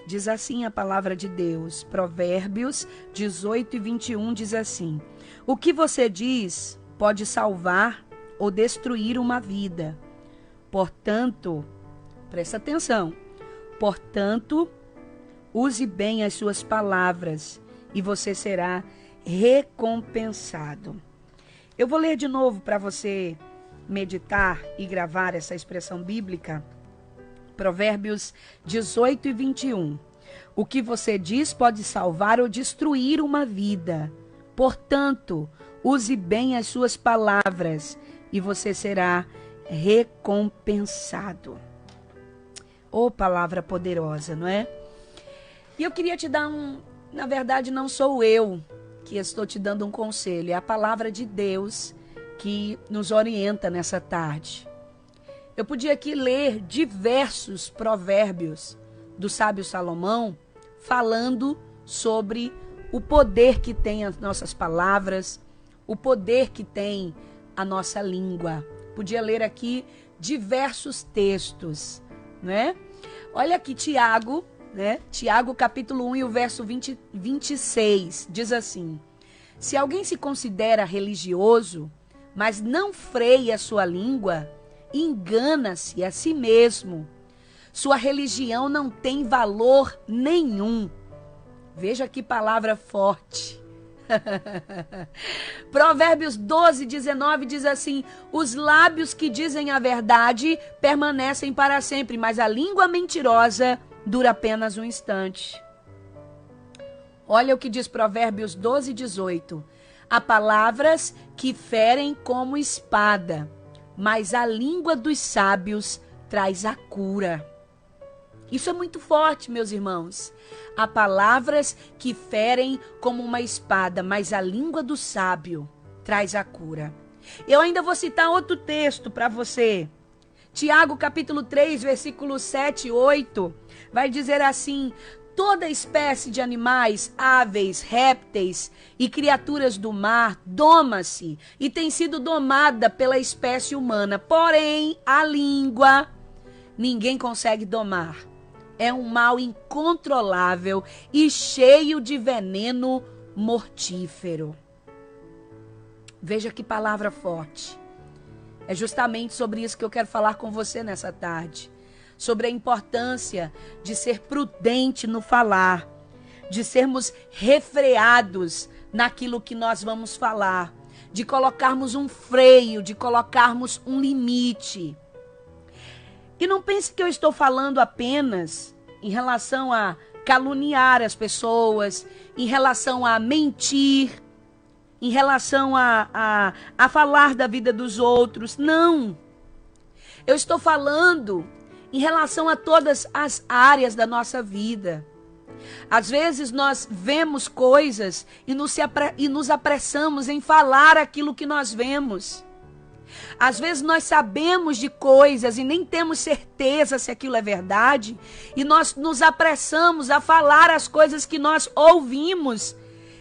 Diz assim a palavra de Deus, Provérbios 18 e 21 diz assim: o que você diz pode salvar ou destruir uma vida. Portanto, presta atenção, portanto, use bem as suas palavras e você será recompensado. Eu vou ler de novo para você meditar e gravar essa expressão bíblica. Provérbios 18 e 21. O que você diz pode salvar ou destruir uma vida. Portanto, use bem as suas palavras e você será recompensado. Oh, palavra poderosa, não é? E eu queria te dar na verdade, não sou eu que estou te dando um conselho, é a palavra de Deus que nos orienta nessa tarde. Eu podia aqui ler diversos provérbios do sábio Salomão falando sobre o poder que tem as nossas palavras, o poder que tem a nossa língua. Podia ler aqui diversos textos, né? Olha aqui Tiago, né? Tiago capítulo 1 e o verso 26 diz assim: se alguém se considera religioso, mas não freia sua língua, engana-se a si mesmo. Sua religião não tem valor nenhum. Veja que palavra forte. Provérbios 12, 19 diz assim: os lábios que dizem a verdade permanecem para sempre, mas a língua mentirosa dura apenas um instante. Olha o que diz Provérbios 12, 18. Há palavras que ferem como espada, mas a língua dos sábios traz a cura. Isso é muito forte, meus irmãos. Há palavras que ferem como uma espada, mas a língua do sábio traz a cura. Eu ainda vou citar outro texto para você. Tiago capítulo 3, versículos 7 e 8, vai dizer assim: toda espécie de animais, aves, répteis e criaturas do mar doma-se e tem sido domada pela espécie humana. Porém, a língua ninguém consegue domar. É um mal incontrolável e cheio de veneno mortífero. Veja que palavra forte. É justamente sobre isso que eu quero falar com você nessa tarde. Sobre a importância de ser prudente no falar, de sermos refreados naquilo que nós vamos falar, de colocarmos um freio, de colocarmos um limite. E não pense que eu estou falando apenas em relação a caluniar as pessoas, em relação a mentir, em relação a falar da vida dos outros. Não. Eu estou falando em relação a todas as áreas da nossa vida. Às vezes nós vemos coisas e nos apressamos em falar aquilo que nós vemos. Às vezes nós sabemos de coisas e nem temos certeza se aquilo é verdade, e nós nos apressamos a falar as coisas que nós ouvimos,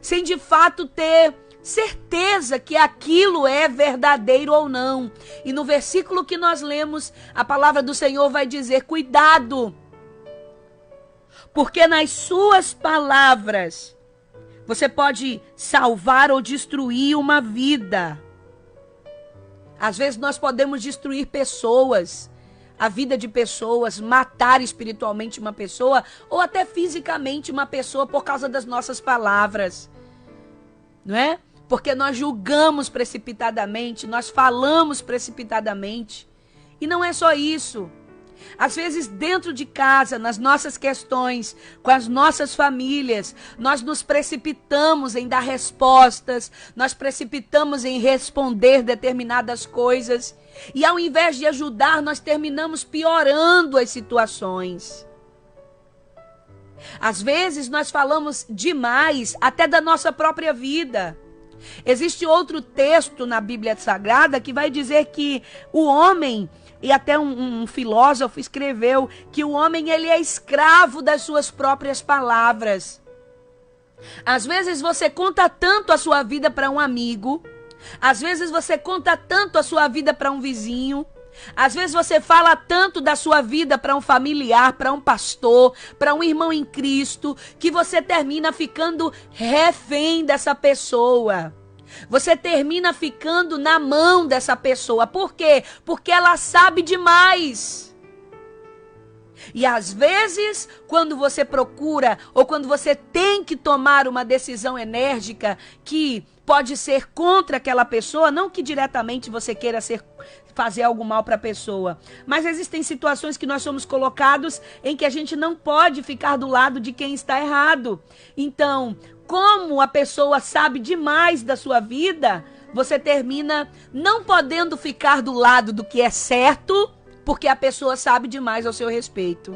sem de fato ter certeza que aquilo é verdadeiro ou não. E no versículo que nós lemos, a palavra do Senhor vai dizer: cuidado, porque nas suas palavras você pode salvar ou destruir uma vida. Às vezes nós podemos destruir pessoas, a vida de pessoas, matar espiritualmente uma pessoa ou até fisicamente uma pessoa por causa das nossas palavras, não é? Porque nós julgamos precipitadamente, nós falamos precipitadamente. E não é só isso. Às vezes dentro de casa, nas nossas questões, com as nossas famílias, nós nos precipitamos em dar respostas, nós precipitamos em responder determinadas coisas. E ao invés de ajudar, nós terminamos piorando as situações. Às vezes nós falamos demais até da nossa própria vida. Existe outro texto na Bíblia Sagrada que vai dizer que o homem, e até um filósofo escreveu, que o homem ele é escravo das suas próprias palavras. Às vezes você conta tanto a sua vida para um amigo, às vezes você conta tanto a sua vida para um vizinho, Às vezes você fala tanto da sua vida para um familiar, para um pastor, para um irmão em Cristo, que você termina ficando refém dessa pessoa. Você termina ficando na mão dessa pessoa. Por quê? Porque ela sabe demais. E às vezes, quando você procura ou quando você tem que tomar uma decisão enérgica que pode ser contra aquela pessoa, não que diretamente você queira fazer algo mal para a pessoa, mas existem situações que nós somos colocados em que a gente não pode ficar do lado de quem está errado. Então, como a pessoa sabe demais da sua vida, você termina não podendo ficar do lado do que é certo, porque a pessoa sabe demais ao seu respeito.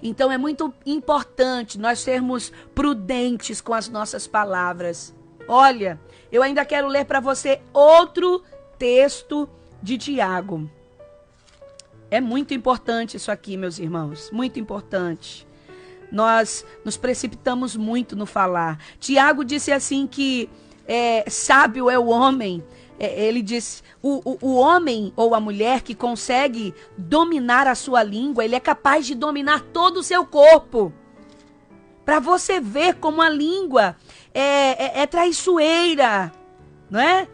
Então é muito importante nós sermos prudentes com as nossas palavras. Olha, eu ainda quero ler para você outro texto de Tiago. É muito importante isso aqui, meus irmãos, muito importante. Nós nos precipitamos muito no falar. Tiago disse assim que sábio é o homem. Ele diz, o homem ou a mulher que consegue dominar a sua língua, ele é capaz de dominar todo o seu corpo. Para você ver como a língua é traiçoeira, não é?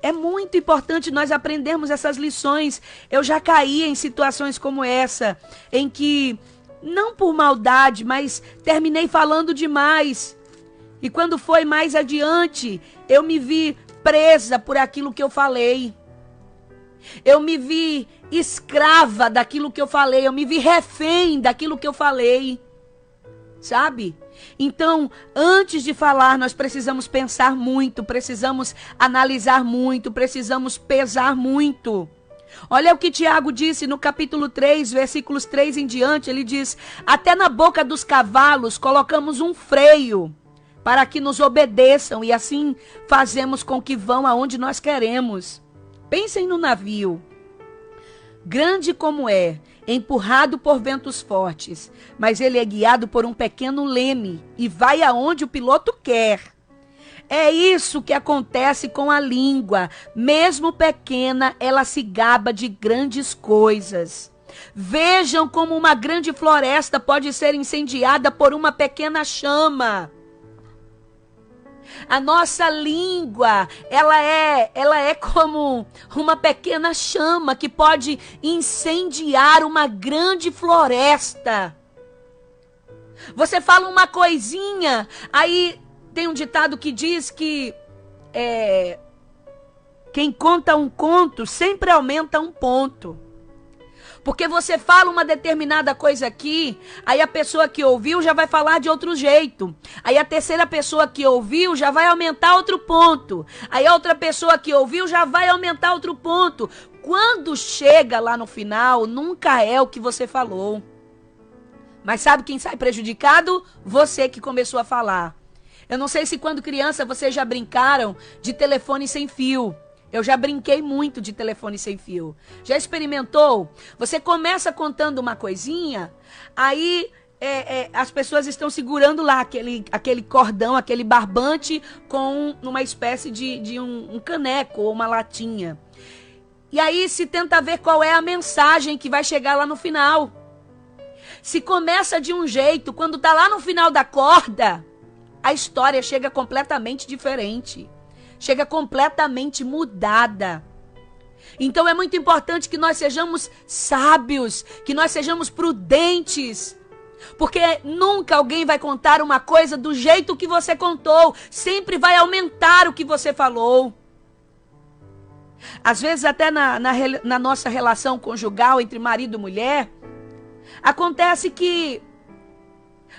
É muito importante nós aprendermos essas lições. Eu já caí em situações como essa, em que, não por maldade, mas terminei falando demais. E quando foi mais adiante, eu me vi presa por aquilo que eu falei. Eu me vi escrava daquilo que eu falei. Eu me vi refém daquilo que eu falei. Sabe? Então, antes de falar, nós precisamos pensar muito, precisamos analisar muito, precisamos pesar muito. Olha o que Tiago disse no capítulo 3, versículos 3 em diante. Ele diz, até na boca dos cavalos colocamos um freio, para que nos obedeçam, e assim fazemos com que vão aonde nós queremos. Pensem no navio. Grande como é, empurrado por ventos fortes, mas ele é guiado por um pequeno leme e vai aonde o piloto quer. É isso que acontece com a língua. Mesmo pequena, ela se gaba de grandes coisas. Vejam como uma grande floresta pode ser incendiada por uma pequena chama. A nossa língua, ela é como uma pequena chama que pode incendiar uma grande floresta. Você fala uma coisinha, aí tem um ditado que diz que quem conta um conto sempre aumenta um ponto. Porque você fala uma determinada coisa aqui, aí a pessoa que ouviu já vai falar de outro jeito. Aí a terceira pessoa que ouviu já vai aumentar outro ponto. Aí a outra pessoa que ouviu já vai aumentar outro ponto. Quando chega lá no final, nunca é o que você falou. Mas sabe quem sai prejudicado? Você que começou a falar. Eu não sei se quando criança vocês já brincaram de telefone sem fio. Eu já brinquei muito de telefone sem fio. Já experimentou? Você começa contando uma coisinha, aí as pessoas estão segurando lá aquele cordão, aquele barbante com uma espécie de um caneco ou uma latinha. E aí se tenta ver qual é a mensagem que vai chegar lá no final. Se começa de um jeito, quando está lá no final da corda, a história chega completamente diferente. Chega completamente mudada. Então é muito importante que nós sejamos sábios, que nós sejamos prudentes. Porque nunca alguém vai contar uma coisa do jeito que você contou. Sempre vai aumentar o que você falou. Às vezes até na nossa relação conjugal entre marido e mulher, acontece que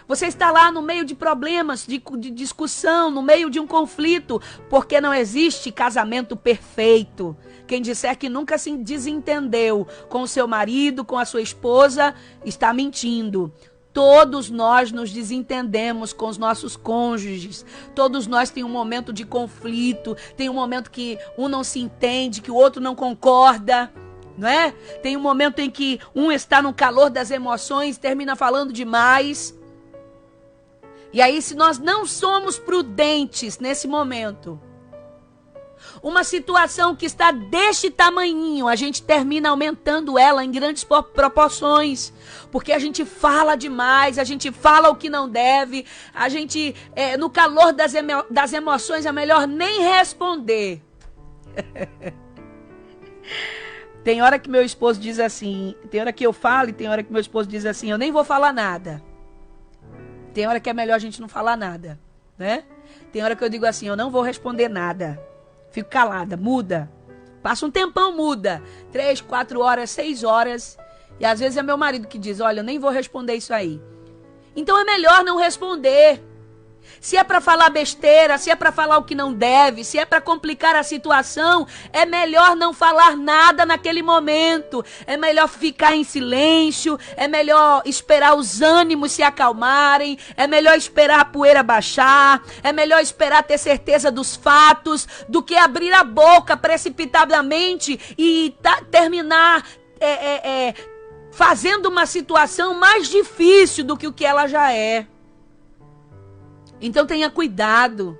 você está lá no meio de problemas, de discussão, no meio de um conflito, porque não existe casamento perfeito. Quem disser que nunca se desentendeu com o seu marido, com a sua esposa, está mentindo. Todos nós nos desentendemos com os nossos cônjuges. Todos nós temos um momento de conflito, tem um momento que um não se entende, que o outro não concorda. Não é? Tem um momento em que um está no calor das emoções, termina falando demais. E aí, se nós não somos prudentes nesse momento, Uma situação que está deste tamanhinho, a gente termina aumentando ela em grandes proporções. Porque a gente fala demais, a gente fala o que não deve, a gente, no calor das emoções, é melhor nem responder. Tem hora que meu esposo diz assim, tem hora que eu falo e tem hora que meu esposo diz assim, eu nem vou falar nada. Tem hora que é melhor a gente não falar nada, né? Tem hora que eu digo assim, eu não vou responder nada. Fico calada, muda. Passa um tempão, muda. 3, 4 horas, 6 horas. E às vezes é meu marido que diz, olha, eu nem vou responder isso aí. Então é melhor não responder. Se é para falar besteira, se é para falar o que não deve, se é para complicar a situação, é melhor não falar nada naquele momento. É melhor ficar em silêncio, é melhor esperar os ânimos se acalmarem, é melhor esperar a poeira baixar, é melhor esperar ter certeza dos fatos, do que abrir a boca precipitadamente e terminar fazendo uma situação mais difícil do que o que ela já é. Então tenha cuidado.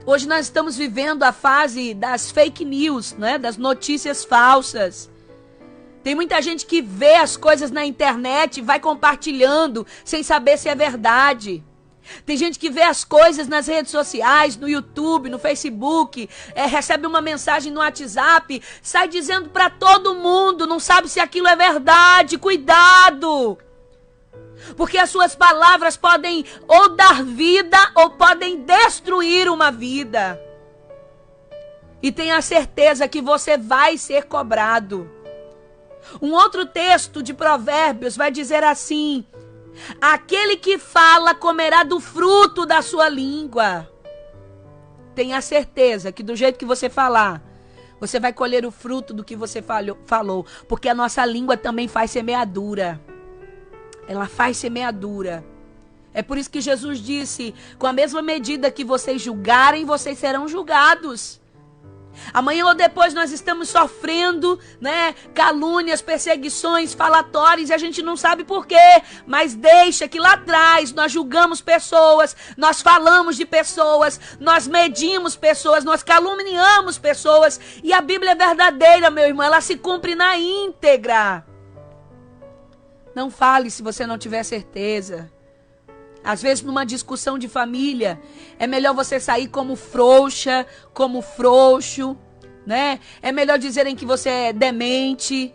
Hoje nós estamos vivendo a fase das fake news, né? Das notícias falsas. Tem muita gente que vê as coisas na internet e vai compartilhando sem saber se é verdade. Tem gente que vê as coisas nas redes sociais, no YouTube, no Facebook, recebe uma mensagem no WhatsApp, sai dizendo para todo mundo, não sabe se aquilo é verdade. Cuidado! Porque as suas palavras podem ou dar vida ou podem destruir uma vida. E tenha certeza que você vai ser cobrado. Um outro texto de Provérbios vai dizer assim: aquele que fala comerá do fruto da sua língua. Tenha certeza que do jeito que você falar, você vai colher o fruto do que você falou. Porque a nossa língua também faz semeadura. Ela faz semeadura. É por isso que Jesus disse, com a mesma medida que vocês julgarem, vocês serão julgados. Amanhã ou depois nós estamos sofrendo, né, calúnias, perseguições, falatórios, e a gente não sabe por quê. Mas deixa que lá atrás nós julgamos pessoas, nós falamos de pessoas, nós medimos pessoas, nós caluniamos pessoas. E a Bíblia é verdadeira, meu irmão, ela se cumpre na íntegra. Não fale se você não tiver certeza. Às vezes, numa discussão de família, é melhor você sair como frouxa, como frouxo, né? É melhor dizerem que você é demente,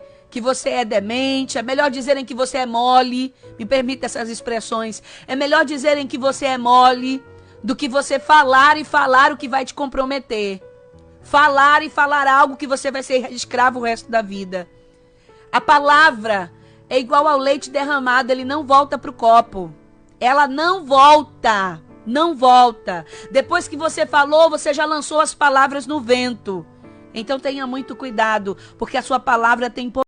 é melhor dizerem que você é mole, me permita essas expressões. É melhor dizerem que você é mole do que você falar o que vai te comprometer. Falar algo que você vai ser escravo o resto da vida. A palavra é igual ao leite derramado, ele não volta para o copo. Ela não volta. Depois que você falou, você já lançou as palavras no vento. Então tenha muito cuidado, porque a sua palavra tem poder.